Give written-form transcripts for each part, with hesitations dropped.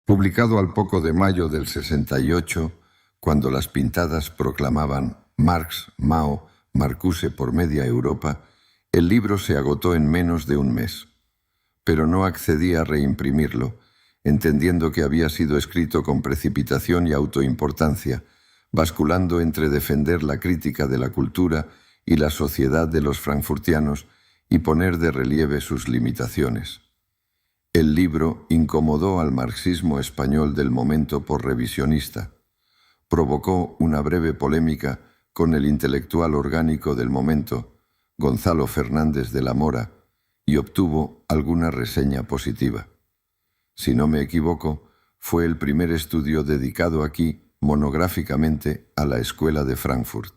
Publicado al poco de mayo del 68, cuando las pintadas proclamaban Marx, Mao, Marcuse por media Europa, el libro se agotó en menos de un mes. Pero no accedí a reimprimirlo, entendiendo que había sido escrito con precipitación y autoimportancia, basculando entre defender la crítica de la cultura y la sociedad de los frankfurtianos y poner de relieve sus limitaciones. El libro incomodó al marxismo español del momento por revisionista. Provocó una breve polémica con el intelectual orgánico del momento, Gonzalo Fernández de la Mora, y obtuvo alguna reseña positiva. Si no me equivoco, fue el primer estudio dedicado aquí monográficamente a la Escuela de Frankfurt.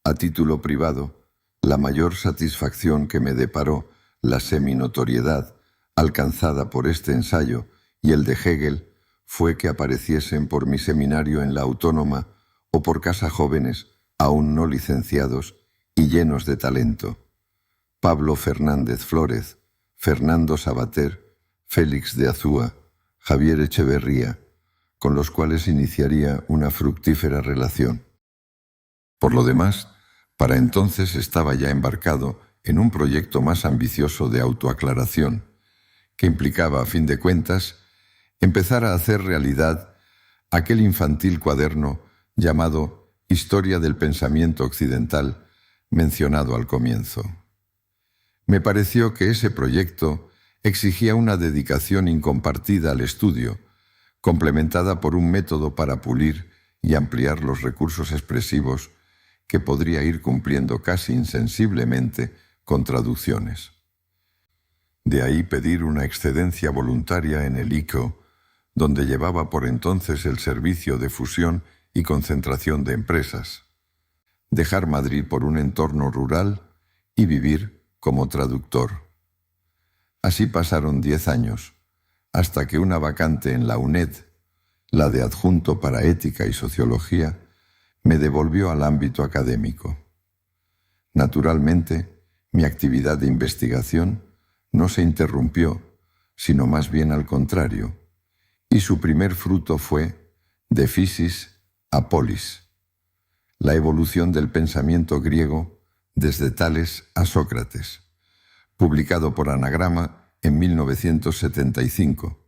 A título privado, la mayor satisfacción que me deparó la seminotoriedad alcanzada por este ensayo y el de Hegel fue que apareciesen por mi seminario en la Autónoma o por Casa Jóvenes, aún no licenciados y llenos de talento: Pablo Fernández Flórez, Fernando Sabater, Félix de Azúa, Javier Echeverría, con los cuales iniciaría una fructífera relación. Por lo demás, para entonces estaba ya embarcado en un proyecto más ambicioso de autoaclaración, que implicaba, a fin de cuentas, empezar a hacer realidad aquel infantil cuaderno llamado Historia del Pensamiento Occidental, mencionado al comienzo. Me pareció que ese proyecto exigía una dedicación incompartida al estudio, complementada por un método para pulir y ampliar los recursos expresivos que podría ir cumpliendo casi insensiblemente con traducciones. De ahí pedir una excedencia voluntaria en el ICO, donde llevaba por entonces el servicio de fusión y concentración de empresas, dejar Madrid por un entorno rural y vivir como traductor. Así pasaron 10 años, hasta que una vacante en la UNED, la de adjunto para ética y sociología, me devolvió al ámbito académico. Naturalmente, mi actividad de investigación no se interrumpió, sino más bien al contrario, y su primer fruto fue De Physis a Polis, la evolución del pensamiento griego desde Tales a Sócrates, publicado por Anagrama en 1975,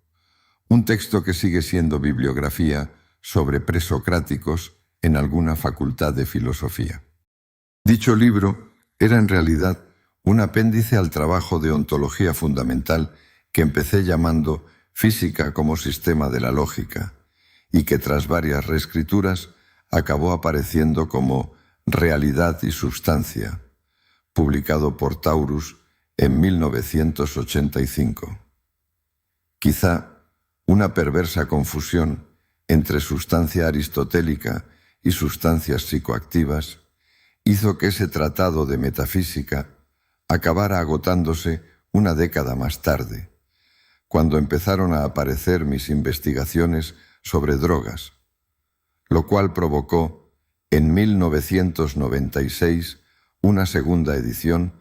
un texto que sigue siendo bibliografía sobre presocráticos en alguna facultad de filosofía. Dicho libro era en realidad un apéndice al trabajo de ontología fundamental que empecé llamando Física como sistema de la lógica, y que tras varias reescrituras acabó apareciendo como Realidad y Substancia, publicado por Taurus en 1985. Quizá una perversa confusión entre sustancia aristotélica y sustancias psicoactivas hizo que ese tratado de metafísica acabara agotándose una década más tarde, cuando empezaron a aparecer mis investigaciones sobre drogas, lo cual provocó en 1996 una segunda edición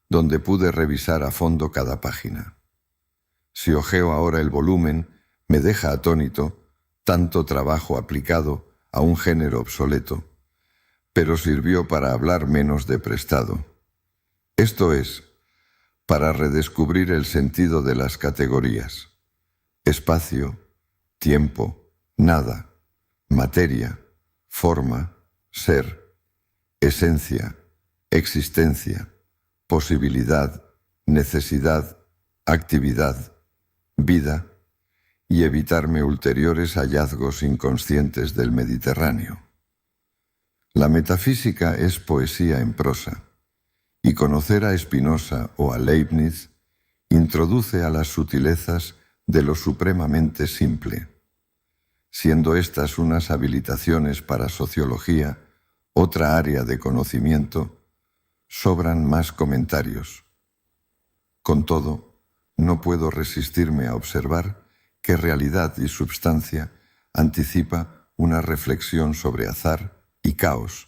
donde pude revisar a fondo cada página. Si hojeo ahora el volumen, me deja atónito tanto trabajo aplicado a un género obsoleto, pero sirvió para hablar menos de prestado. Esto es, para redescubrir el sentido de las categorías: espacio, tiempo, nada, materia, forma, ser, esencia, existencia, posibilidad, necesidad, actividad, vida, y evitarme ulteriores hallazgos inconscientes del Mediterráneo. La metafísica es poesía en prosa, y conocer a Spinoza o a Leibniz introduce a las sutilezas de lo supremamente simple. Siendo estas unas habilitaciones para sociología, otra área de conocimiento, sobran más comentarios. Con todo, no puedo resistirme a observar que realidad y substancia anticipa una reflexión sobre azar y caos,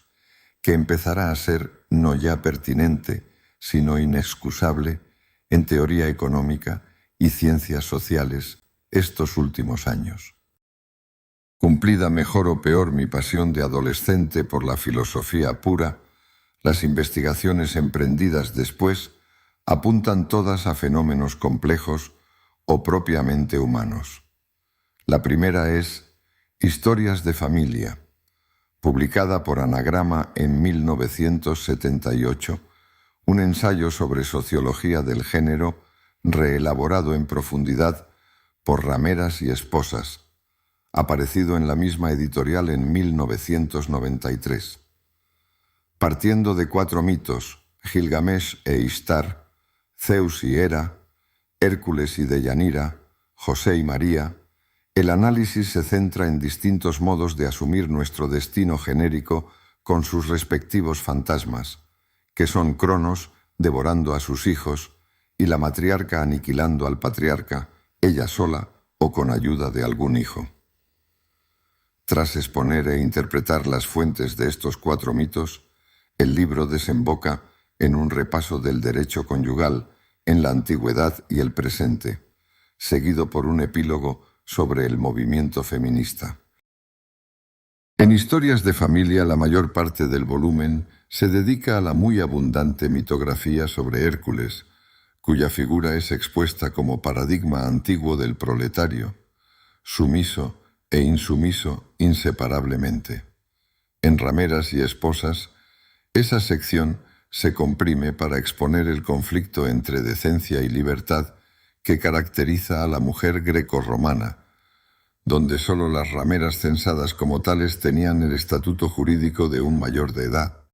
que empezará a ser no ya pertinente, sino inexcusable en teoría económica y ciencias sociales estos últimos años. Cumplida mejor o peor mi pasión de adolescente por la filosofía pura, las investigaciones emprendidas después apuntan todas a fenómenos complejos o propiamente humanos. La primera es Historias de familia, publicada por Anagrama en 1978, un ensayo sobre sociología del género reelaborado en profundidad por Rameras y Esposas, aparecido en la misma editorial en 1993. Partiendo de 4 mitos, Gilgamesh e Ishtar, Zeus y Hera, Hércules y Deyanira, José y María, el análisis se centra en distintos modos de asumir nuestro destino genérico con sus respectivos fantasmas, que son Cronos devorando a sus hijos y la matriarca aniquilando al patriarca, ella sola o con ayuda de algún hijo. Tras exponer e interpretar las fuentes de estos 4 mitos, el libro desemboca en un repaso del derecho conyugal en la antigüedad y el presente, seguido por un epílogo sobre el movimiento feminista. En Historias de familia, la mayor parte del volumen se dedica a la muy abundante mitografía sobre Hércules, cuya figura es expuesta como paradigma antiguo del proletario, sumiso e insumiso inseparablemente. En Rameras y Esposas, esa sección se comprime para exponer el conflicto entre decencia y libertad que caracteriza a la mujer grecorromana, donde sólo las rameras censadas como tales tenían el estatuto jurídico de un mayor de edad.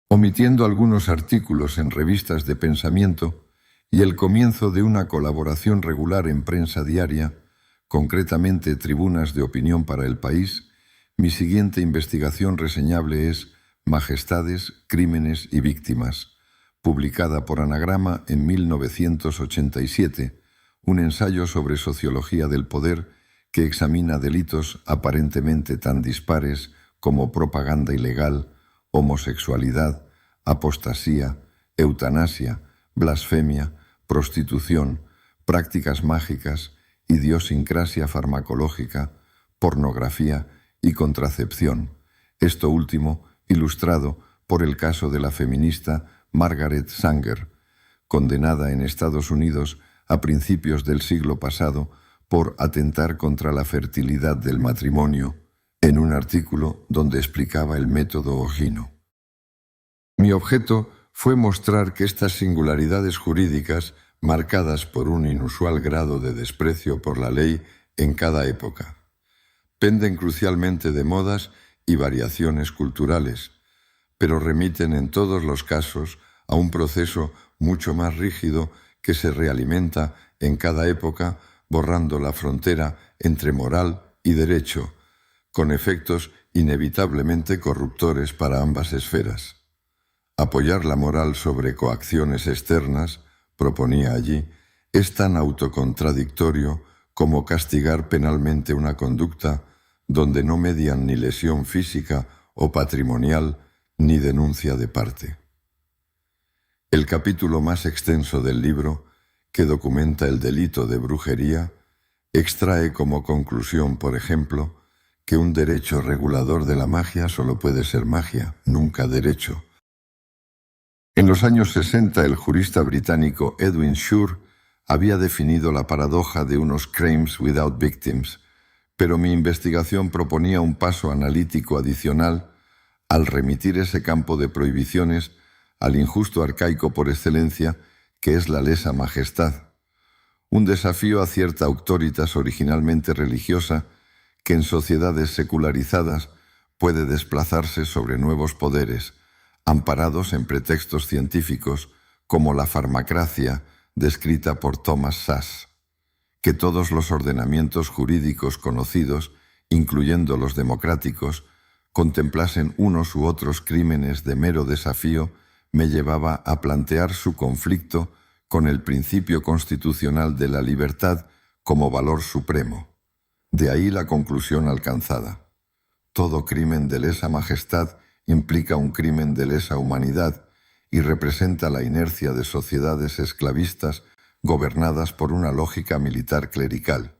Omitiendo algunos artículos en revistas de pensamiento y el comienzo de una colaboración regular en prensa diaria, concretamente Tribunas de Opinión para el País, mi siguiente investigación reseñable es Majestades, Crímenes y Víctimas, publicada por Anagrama en 1987, un ensayo sobre sociología del poder que examina delitos aparentemente tan dispares como propaganda ilegal, homosexualidad, apostasía, eutanasia, blasfemia, prostitución, prácticas mágicas, idiosincrasia farmacológica, pornografía y contracepción, esto último ilustrado por el caso de la feminista Margaret Sanger, condenada en Estados Unidos a principios del siglo pasado por atentar contra la fertilidad del matrimonio, en un artículo donde explicaba el método Ogino. Mi objeto fue mostrar que estas singularidades jurídicas, marcadas por un inusual grado de desprecio por la ley en cada época, penden crucialmente de modas y variaciones culturales, pero remiten en todos los casos a un proceso mucho más rígido que se realimenta en cada época, borrando la frontera entre moral y derecho, con efectos inevitablemente corruptores para ambas esferas. Apoyar la moral sobre coacciones externas, proponía allí, es tan autocontradictorio como castigar penalmente una conducta donde no median ni lesión física o patrimonial ni denuncia de parte. El capítulo más extenso del libro, que documenta el delito de brujería, extrae como conclusión, por ejemplo, que un derecho regulador de la magia solo puede ser magia, nunca derecho. En los años 60, el jurista británico Edwin Shore había definido la paradoja de unos crimes without victims, pero mi investigación proponía un paso analítico adicional al remitir ese campo de prohibiciones al injusto arcaico por excelencia que es la lesa majestad, un desafío a cierta auctoritas originalmente religiosa que en sociedades secularizadas puede desplazarse sobre nuevos poderes, amparados en pretextos científicos como la farmacracia descrita por Thomas Szasz. Que todos los ordenamientos jurídicos conocidos, incluyendo los democráticos, contemplasen unos u otros crímenes de mero desafío, me llevaba a plantear su conflicto con el principio constitucional de la libertad como valor supremo. De ahí la conclusión alcanzada. Todo crimen de lesa majestad implica un crimen de lesa humanidad y representa la inercia de sociedades esclavistas gobernadas por una lógica militar clerical.